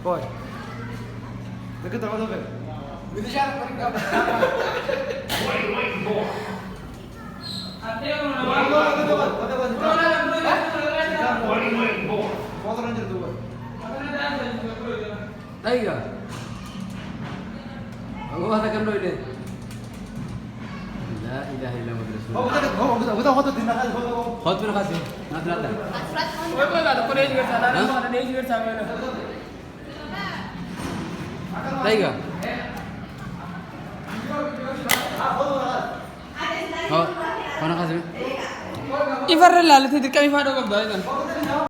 Boy. Deket apa tuh, Beb? Itu syarat paling gampang. Tahu nggak? Aku katakan dulu deh. La ilaha illallah Rasulullah. Foto din nakal foto. Hot mo na kasi. Natrata. Woi kau kata kau juga sana, ada dia juga sama. Tahu nggak? Oh, mana kasi? Ifarrel lalu tidak kami fado kau baik kan?